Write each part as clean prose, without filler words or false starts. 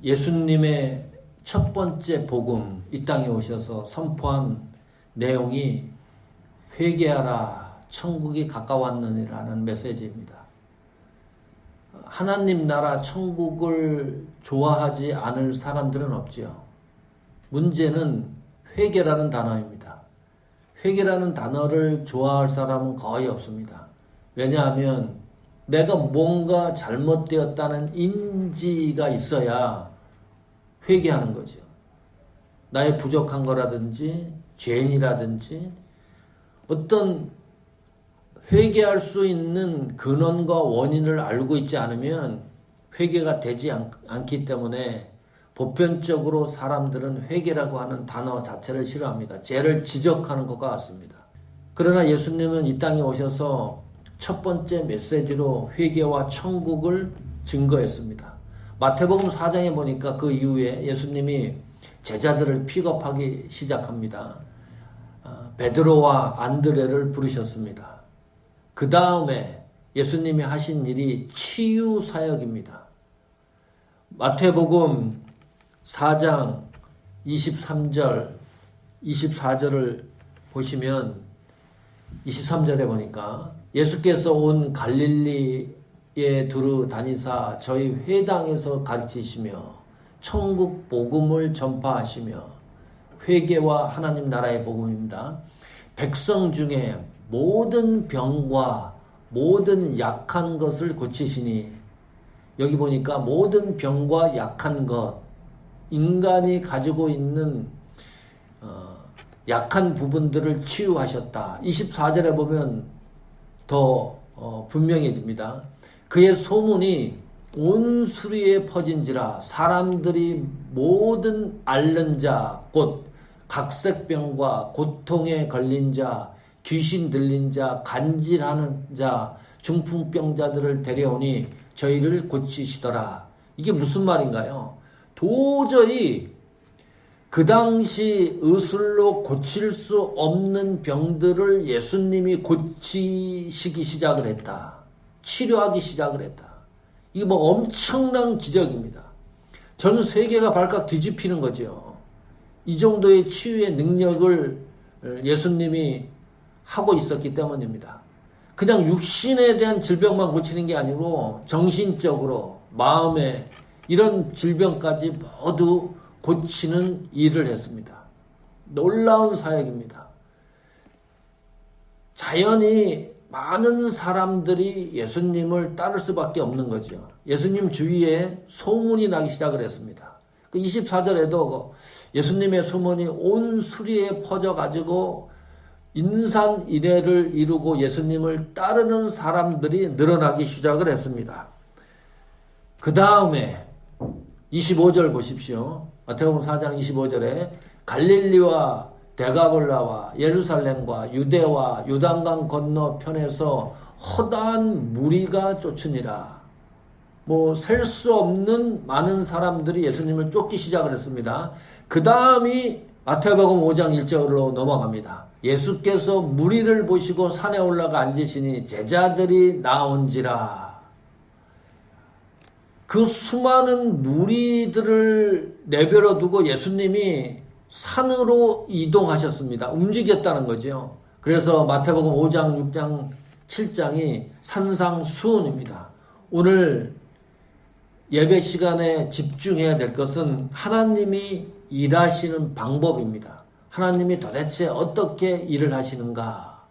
예수님의 첫 번째 복음, 이 땅에 오셔서 선포한 내용이 회개하라, 천국이 가까웠느니라는 메시지입니다. 하나님 나라 천국을 좋아하지 않을 사람들은 없지요. 문제는 회개라는 단어입니다. 회개라는 단어를 좋아할 사람은 거의 없습니다. 왜냐하면 내가 뭔가 잘못되었다는 인지가 있어야 회개하는 거죠. 나의 부족한 거라든지 죄인이라든지 어떤 회개할 수 있는 근원과 원인을 알고 있지 않으면 회개가 되지 않기 때문에 보편적으로 사람들은 회개라고 하는 단어 자체를 싫어합니다. 죄를 지적하는 것과 같습니다. 그러나 예수님은 이 땅에 오셔서 첫 번째 메시지로 회개와 천국을 증거했습니다. 마태복음 4장에 보니까 그 이후에 예수님이 제자들을 픽업하기 시작합니다. 베드로와 안드레를 부르셨습니다. 그 다음에 예수님이 하신 일이 치유 사역입니다. 마태복음 4장 23절, 24절을 보시면 23절에 보니까 예수께서 온 갈릴리에 두루 다니사 저희 회당에서 가르치시며 천국 복음을 전파하시며 회개와 하나님 나라의 복음입니다. 백성 중에 모든 병과 모든 약한 것을 고치시니, 여기 보니까 모든 병과 약한 것, 인간이 가지고 있는 약한 부분들을 치유하셨다. 24절에 보면 더 분명해집니다. 그의 소문이 온 수리에 퍼진지라 사람들이 모든 앓는 자, 곧 각색병과 고통에 걸린 자, 귀신 들린 자, 간질하는 자, 중풍병자들을 데려오니 저희를 고치시더라. 이게 무슨 말인가요? 도저히 그 당시 의술로 고칠 수 없는 병들을 예수님이 고치시기 시작을 했다. 치료하기 시작을 했다. 이게 뭐 엄청난 기적입니다. 전 세계가 발칵 뒤집히는 거죠. 이 정도의 치유의 능력을 예수님이 하고 있었기 때문입니다. 그냥 육신에 대한 질병만 고치는 게 아니고 정신적으로, 마음에 이런 질병까지 모두 고치는 일을 했습니다. 놀라운 사역입니다. 자연히 많은 사람들이 예수님을 따를 수밖에 없는 거죠. 예수님 주위에 소문이 나기 시작을 했습니다. 24절에도 예수님의 소문이 온 수리에 퍼져가지고 인산인해를 이루고 예수님을 따르는 사람들이 늘어나기 시작을 했습니다. 그 다음에 25절 보십시오. 마태복음 4장 25절에 갈릴리와 데가볼라와 예루살렘과 유대와 요단강 건너편에서 허다한 무리가 쫓으니라. 셀 수 없는 많은 사람들이 예수님을 쫓기 시작을 했습니다. 그 다음이 마태복음 5장 1절로 넘어갑니다. 예수께서 무리를 보시고 산에 올라가 앉으시니 제자들이 나온지라. 그 수많은 무리들을 내버려 두고 예수님이 산으로 이동하셨습니다. 움직였다는 거죠. 그래서 마태복음 5장, 6장, 7장이 산상수훈입니다. 오늘 예배 시간에 집중해야 될 것은 하나님이 일하시는 방법입니다. 하나님이 도대체 어떻게 일을 하시는가,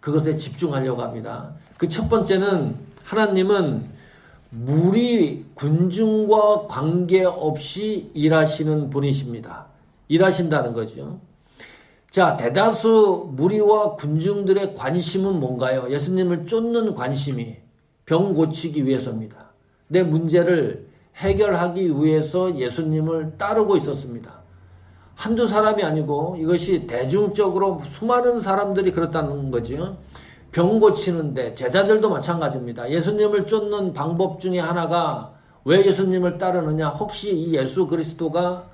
그것에 집중하려고 합니다. 그 첫 번째는 하나님은 무리, 군중과 관계없이 일하시는 분이십니다. 일하신다는 거죠. 자, 대다수 무리와 군중들의 관심은 뭔가요? 예수님을 쫓는 관심이 병 고치기 위해서입니다. 내 문제를 해결하기 위해서 예수님을 따르고 있었습니다. 한두 사람이 아니고 이것이 대중적으로 수많은 사람들이 그렇다는 거죠. 병 고치는데 제자들도 마찬가지입니다. 예수님을 쫓는 방법 중에 하나가, 왜 예수님을 따르느냐? 혹시 이 예수 그리스도가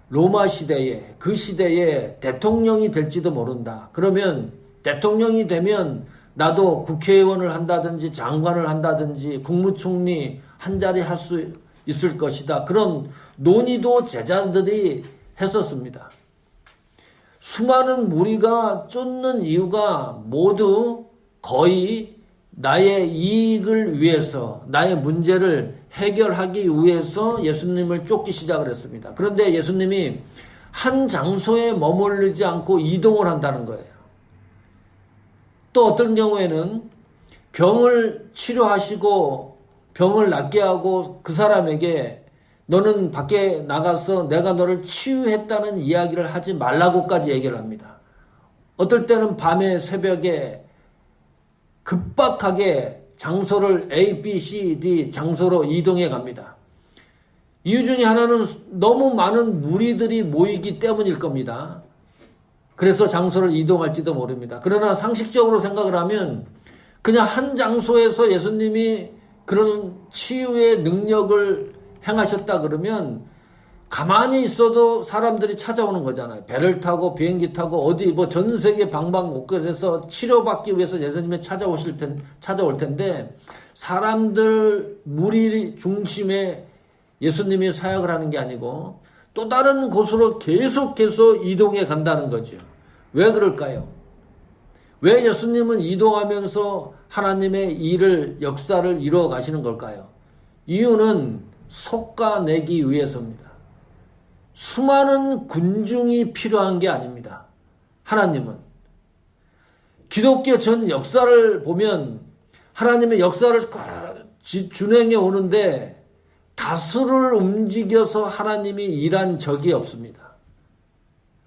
로마 시대에, 그 시대에 대통령이 될지도 모른다. 그러면 대통령이 되면 나도 국회의원을 한다든지 장관을 한다든지 국무총리 한 자리 할 수 있을 것이다. 그런 논의도 제자들이 했었습니다. 수많은 무리가 쫓는 이유가 모두 거의 나의 이익을 위해서, 나의 문제를 해결하기 위해서 예수님을 쫓기 시작을 했습니다. 그런데 예수님이 한 장소에 머무르지 않고 이동을 한다는 거예요. 또 어떤 경우에는 병을 치료하시고 병을 낫게 하고 그 사람에게 너는 밖에 나가서 내가 너를 치유했다는 이야기를 하지 말라고까지 얘기를 합니다. 어떨 때는 밤에 새벽에 급박하게 장소를 A, B, C, D 장소로 이동해 갑니다. 이유 중에 하나는 너무 많은 무리들이 모이기 때문일 겁니다. 그래서 장소를 이동할지도 모릅니다. 그러나 상식적으로 생각을 하면 그냥 한 장소에서 예수님이 그런 치유의 능력을 행하셨다 그러면 가만히 있어도 사람들이 찾아오는 거잖아요. 배를 타고 비행기 타고 어디 전 세계 방방곳곳에서 치료받기 위해서 예수님이 찾아올 텐데 사람들 무리 중심에 예수님이 사역을 하는 게 아니고 또 다른 곳으로 계속해서 이동해 간다는 거죠. 왜 그럴까요? 왜 예수님은 이동하면서 하나님의 일을, 역사를 이루어 가시는 걸까요? 이유는 솎아내기 위해서입니다. 수많은 군중이 필요한 게 아닙니다. 하나님은. 기독교 전 역사를 보면 하나님의 역사를 준행해 오는데 다수를 움직여서 하나님이 일한 적이 없습니다.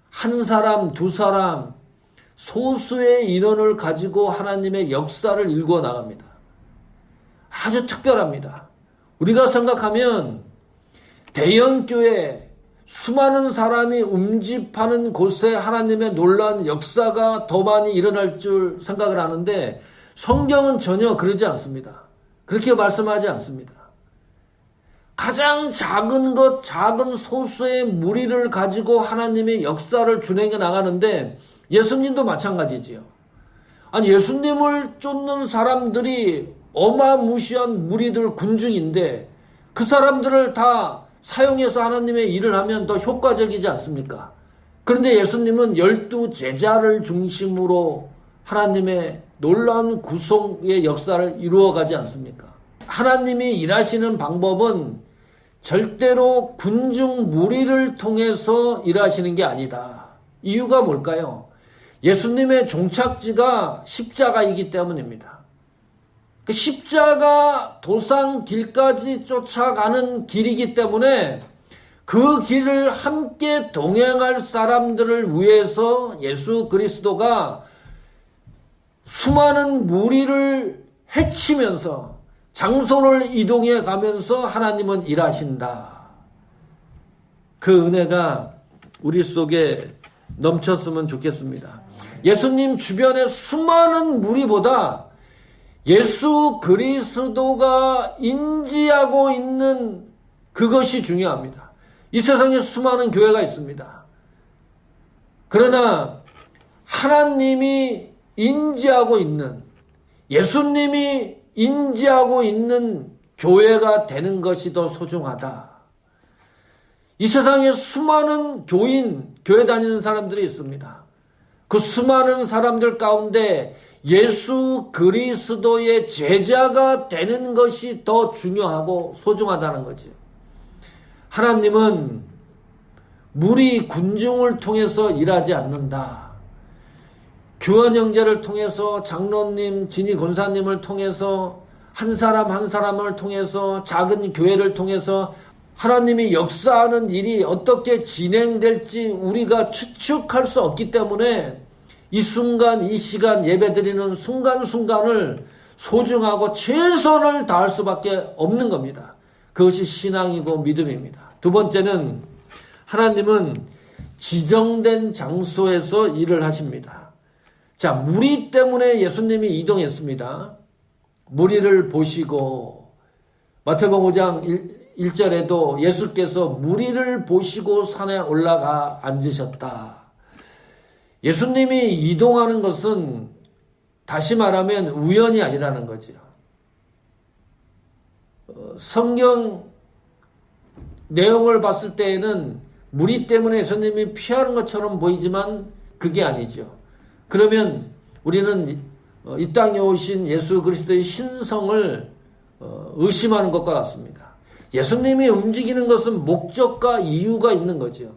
한 사람, 두 사람, 소수의 인원을 가지고 하나님의 역사를 일궈 나갑니다. 아주 특별합니다. 우리가 생각하면 대형교회, 수많은 사람이 움집하는 곳에 하나님의 놀라운 역사가 더 많이 일어날 줄 생각을 하는데 성경은 전혀 그러지 않습니다. 그렇게 말씀하지 않습니다. 가장 작은 것, 작은 소수의 무리를 가지고 하나님의 역사를 준행해 나가는데 예수님도 마찬가지지요. 아니 예수님을 쫓는 사람들이 어마무시한 무리들 군중인데 그 사람들을 다 사용해서 하나님의 일을 하면 더 효과적이지 않습니까? 그런데 예수님은 12 제자를 중심으로 하나님의 놀라운 구속의 역사를 이루어가지 않습니까? 하나님이 일하시는 방법은 절대로 군중 무리를 통해서 일하시는 게 아니다. 이유가 뭘까요? 예수님의 종착지가 십자가이기 때문입니다. 그 십자가 도상 길까지 쫓아가는 길이기 때문에 그 길을 함께 동행할 사람들을 위해서 예수 그리스도가 수많은 무리를 해치면서 장소를 이동해 가면서 하나님은 일하신다. 그 은혜가 우리 속에 넘쳤으면 좋겠습니다. 예수님 주변의 수많은 무리보다 예수 그리스도가 인지하고 있는 그것이 중요합니다. 이 세상에 수많은 교회가 있습니다. 그러나 하나님이 인지하고 있는, 예수님이 인지하고 있는 교회가 되는 것이 더 소중하다. 이 세상에 수많은 교회 다니는 사람들이 있습니다. 그 수많은 사람들 가운데 예수 그리스도의 제자가 되는 것이 더 중요하고 소중하다는 거죠. 하나님은 무리 군중을 통해서 일하지 않는다. 규환 형제를 통해서, 장로님, 진희 권사님을 통해서, 한 사람 한 사람을 통해서, 작은 교회를 통해서 하나님이 역사하는 일이 어떻게 진행될지 우리가 추측할 수 없기 때문에 이 순간, 이 시간 예배드리는 순간순간을 소중하고 최선을 다할 수밖에 없는 겁니다. 그것이 신앙이고 믿음입니다. 두 번째는 하나님은 지정된 장소에서 일을 하십니다. 자, 무리 때문에 예수님이 이동했습니다. 무리를 보시고 마태복음 5장 1절에도 예수께서 무리를 보시고 산에 올라가 앉으셨다. 예수님이 이동하는 것은 다시 말하면 우연이 아니라는 거죠. 성경 내용을 봤을 때에는 무리 때문에 예수님이 피하는 것처럼 보이지만 그게 아니죠. 그러면 우리는 이 땅에 오신 예수 그리스도의 신성을 의심하는 것과 같습니다. 예수님이 움직이는 것은 목적과 이유가 있는 거죠.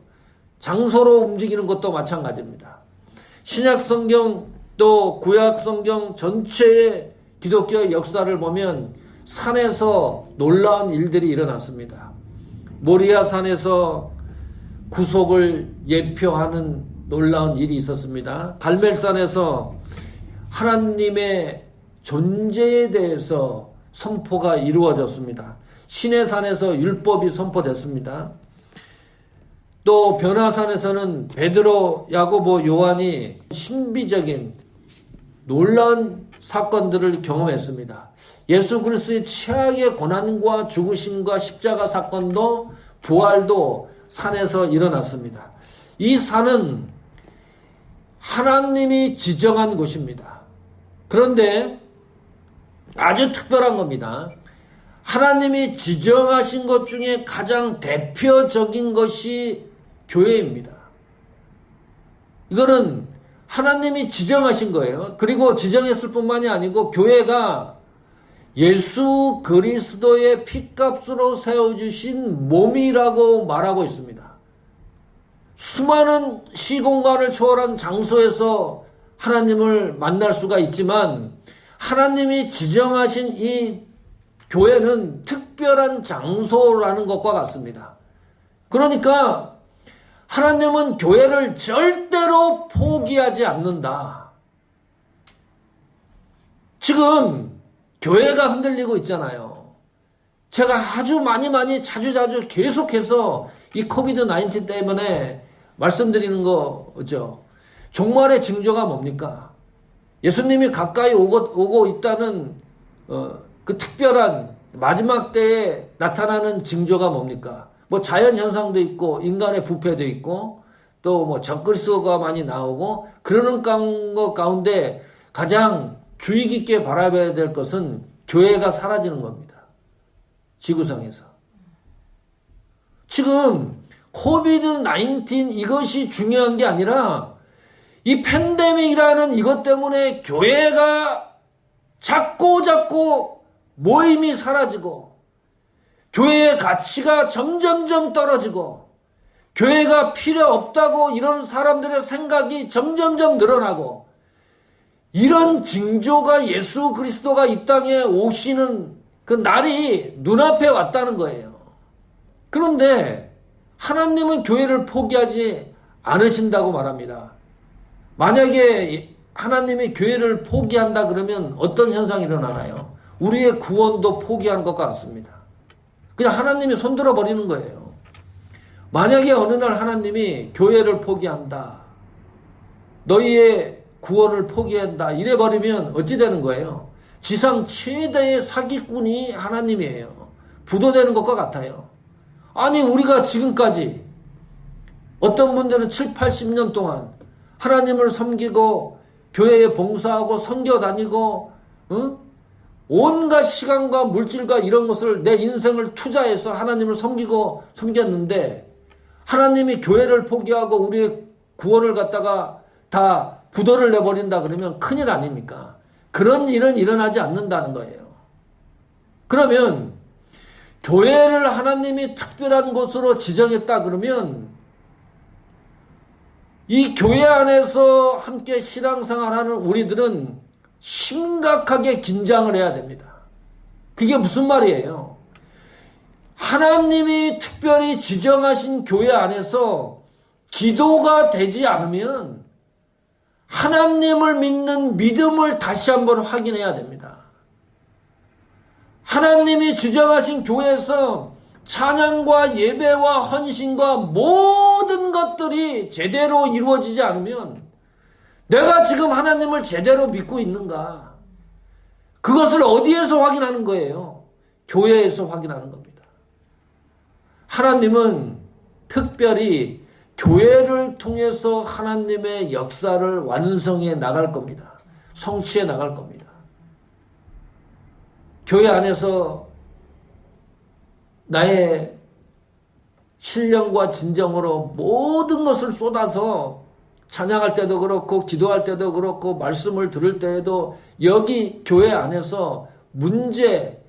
장소로 움직이는 것도 마찬가지입니다. 신약 성경 또 구약 성경 전체의 기독교의 역사를 보면 산에서 놀라운 일들이 일어났습니다. 모리아 산에서 구속을 예표하는 놀라운 일이 있었습니다. 갈멜산에서 하나님의 존재에 대해서 선포가 이루어졌습니다. 시내산에서 율법이 선포됐습니다. 또 변화산에서는 베드로, 야고보, 요한이 신비적인 놀라운 사건들을 경험했습니다. 예수 그리스도의 최악의 고난과 죽으심과 십자가 사건도 부활도 산에서 일어났습니다. 이 산은 하나님이 지정한 곳입니다. 그런데 아주 특별한 겁니다. 하나님이 지정하신 것 중에 가장 대표적인 것이 교회입니다. 이거는 하나님이 지정하신 거예요. 그리고 지정했을 뿐만이 아니고 교회가 예수 그리스도의 핏값으로 세워주신 몸이라고 말하고 있습니다. 수많은 시공간을 초월한 장소에서 하나님을 만날 수가 있지만 하나님이 지정하신 이 교회는 특별한 장소라는 것과 같습니다. 그러니까 하나님은 교회를 절대로 포기하지 않는다. 지금 교회가 흔들리고 있잖아요. 제가 아주 자주 계속해서 이 코비드-19 때문에 말씀드리는 거죠. 종말의 징조가 뭡니까? 예수님이 가까이 오고 있다는 그 특별한 마지막 때에 나타나는 징조가 뭡니까? 뭐 자연 현상도 있고 인간의 부패도 있고 또 뭐 적그리스도가 많이 나오고 그러는 것 가운데 가장 주의 깊게 바라봐야 될 것은 교회가 사라지는 겁니다. 지구상에서. 지금 코비드-19 이것이 중요한 게 아니라 이 팬데믹이라는 이것 때문에 교회가 자꾸 모임이 사라지고 교회의 가치가 점점점 떨어지고 교회가 필요 없다고 이런 사람들의 생각이 점점점 늘어나고 이런 징조가 예수 그리스도가 이 땅에 오시는 그 날이 눈앞에 왔다는 거예요. 그런데 하나님은 교회를 포기하지 않으신다고 말합니다. 만약에 하나님이 교회를 포기한다 그러면 어떤 현상이 일어나나요? 우리의 구원도 포기하는 것과 같습니다. 그냥 하나님이 손들어 버리는 거예요. 만약에 어느 날 하나님이 교회를 포기한다. 너희의 구원을 포기한다. 이래 버리면 어찌 되는 거예요? 지상 최대의 사기꾼이 하나님이에요. 부도되는 것과 같아요. 아니 우리가 지금까지 어떤 분들은 7, 80년 동안 하나님을 섬기고 교회에 봉사하고 선교 다니고 온갖 시간과 물질과 이런 것을 내 인생을 투자해서 하나님을 섬겼는데 하나님이 교회를 포기하고 우리의 구원을 갖다가 다 부도를 내버린다 그러면 큰일 아닙니까? 그런 일은 일어나지 않는다는 거예요. 그러면 교회를 하나님이 특별한 곳으로 지정했다 그러면 이 교회 안에서 함께 신앙생활하는 우리들은 심각하게 긴장을 해야 됩니다. 그게 무슨 말이에요? 하나님이 특별히 지정하신 교회 안에서 기도가 되지 않으면 하나님을 믿는 믿음을 다시 한번 확인해야 됩니다. 하나님이 지정하신 교회에서 찬양과 예배와 헌신과 모든 것들이 제대로 이루어지지 않으면 내가 지금 하나님을 제대로 믿고 있는가? 그것을 어디에서 확인하는 거예요? 교회에서 확인하는 겁니다. 하나님은 특별히 교회를 통해서 하나님의 역사를 완성해 나갈 겁니다. 성취해 나갈 겁니다. 교회 안에서 나의 신령과 진정으로 모든 것을 쏟아서 찬양할 때도 그렇고 기도할 때도 그렇고 말씀을 들을 때에도 여기 교회 안에서 문제,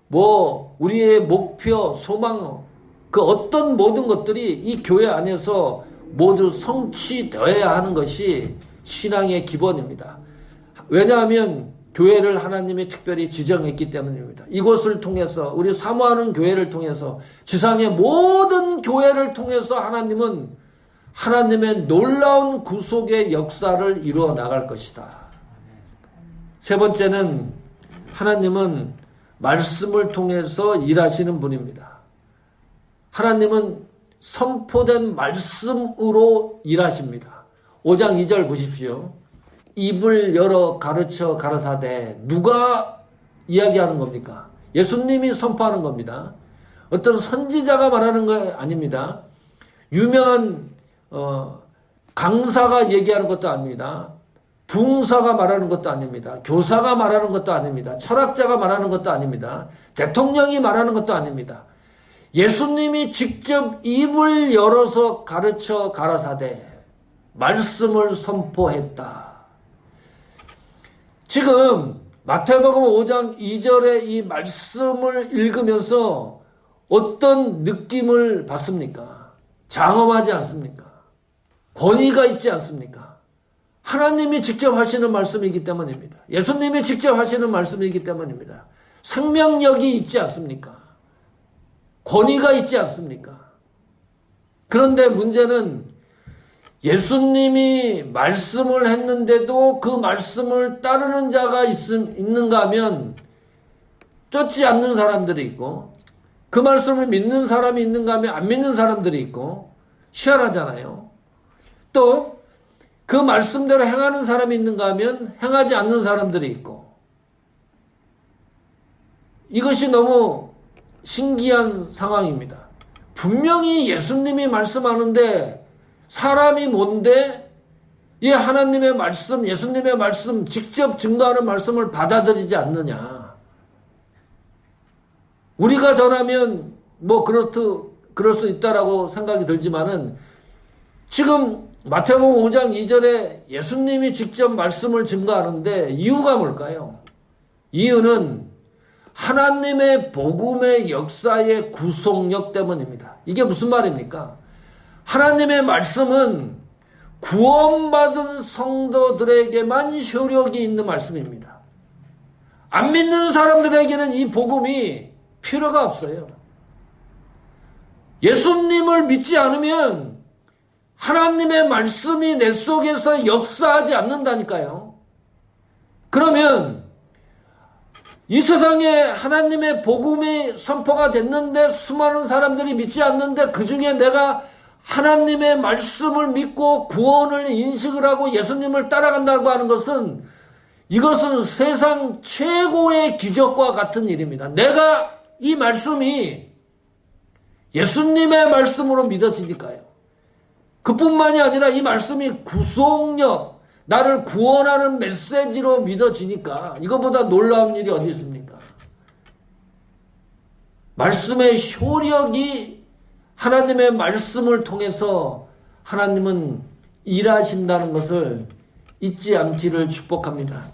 우리의 목표, 소망, 그 어떤 모든 것들이 이 교회 안에서 모두 성취되어야 하는 것이 신앙의 기본입니다. 왜냐하면 교회를 하나님이 특별히 지정했기 때문입니다. 이곳을 통해서 우리 사모하는 교회를 통해서 지상의 모든 교회를 통해서 하나님은 하나님의 놀라운 구속의 역사를 이루어 나갈 것이다. 세 번째는 하나님은 말씀을 통해서 일하시는 분입니다. 하나님은 선포된 말씀으로 일하십니다. 5장 2절 보십시오. 입을 열어 가르쳐 가라사대. 누가 이야기하는 겁니까? 예수님이 선포하는 겁니다. 어떤 선지자가 말하는 거 아닙니다. 유명한 강사가 얘기하는 것도 아닙니다. 부흥사가 말하는 것도 아닙니다. 교사가 말하는 것도 아닙니다. 철학자가 말하는 것도 아닙니다. 대통령이 말하는 것도 아닙니다. 예수님이 직접 입을 열어서 가르쳐 가라사대 말씀을 선포했다. 지금 마태복음 5장 2절의 이 말씀을 읽으면서 어떤 느낌을 받습니까? 장엄하지 않습니까? 권위가 있지 않습니까? 하나님이 직접 하시는 말씀이기 때문입니다. 예수님이 직접 하시는 말씀이기 때문입니다. 생명력이 있지 않습니까? 권위가 있지 않습니까? 그런데 문제는 예수님이 말씀을 했는데도 그 말씀을 따르는 자가 있는가 하면 쫓지 않는 사람들이 있고, 그 말씀을 믿는 사람이 있는가 하면 안 믿는 사람들이 있고, 희한하잖아요. 또 그 말씀대로 행하는 사람이 있는가 하면 행하지 않는 사람들이 있고, 이것이 너무 신기한 상황입니다. 분명히 예수님이 말씀하는데 사람이 뭔데 이 하나님의 말씀, 예수님의 말씀, 직접 증거하는 말씀을 받아들이지 않느냐. 우리가 전하면 그럴 수 있다라고 생각이 들지만은 지금 마태복음 5장 2절에 예수님이 직접 말씀을 증거하는데 이유가 뭘까요? 이유는 하나님의 복음의 역사의 구속력 때문입니다. 이게 무슨 말입니까? 하나님의 말씀은 구원받은 성도들에게만 효력이 있는 말씀입니다. 안 믿는 사람들에게는 이 복음이 필요가 없어요. 예수님을 믿지 않으면 하나님의 말씀이 내 속에서 역사하지 않는다니까요. 그러면 이 세상에 하나님의 복음이 선포가 됐는데 수많은 사람들이 믿지 않는데 그 중에 내가 하나님의 말씀을 믿고 구원을 인식을 하고 예수님을 따라간다고 하는 것은 이것은 세상 최고의 기적과 같은 일입니다. 내가 이 말씀이 예수님의 말씀으로 믿어지니까요. 그뿐만이 아니라 이 말씀이 구속력, 나를 구원하는 메시지로 믿어지니까 이것보다 놀라운 일이 어디 있습니까? 말씀의 효력이 하나님의 말씀을 통해서 하나님은 일하신다는 것을 잊지 않기를 축복합니다.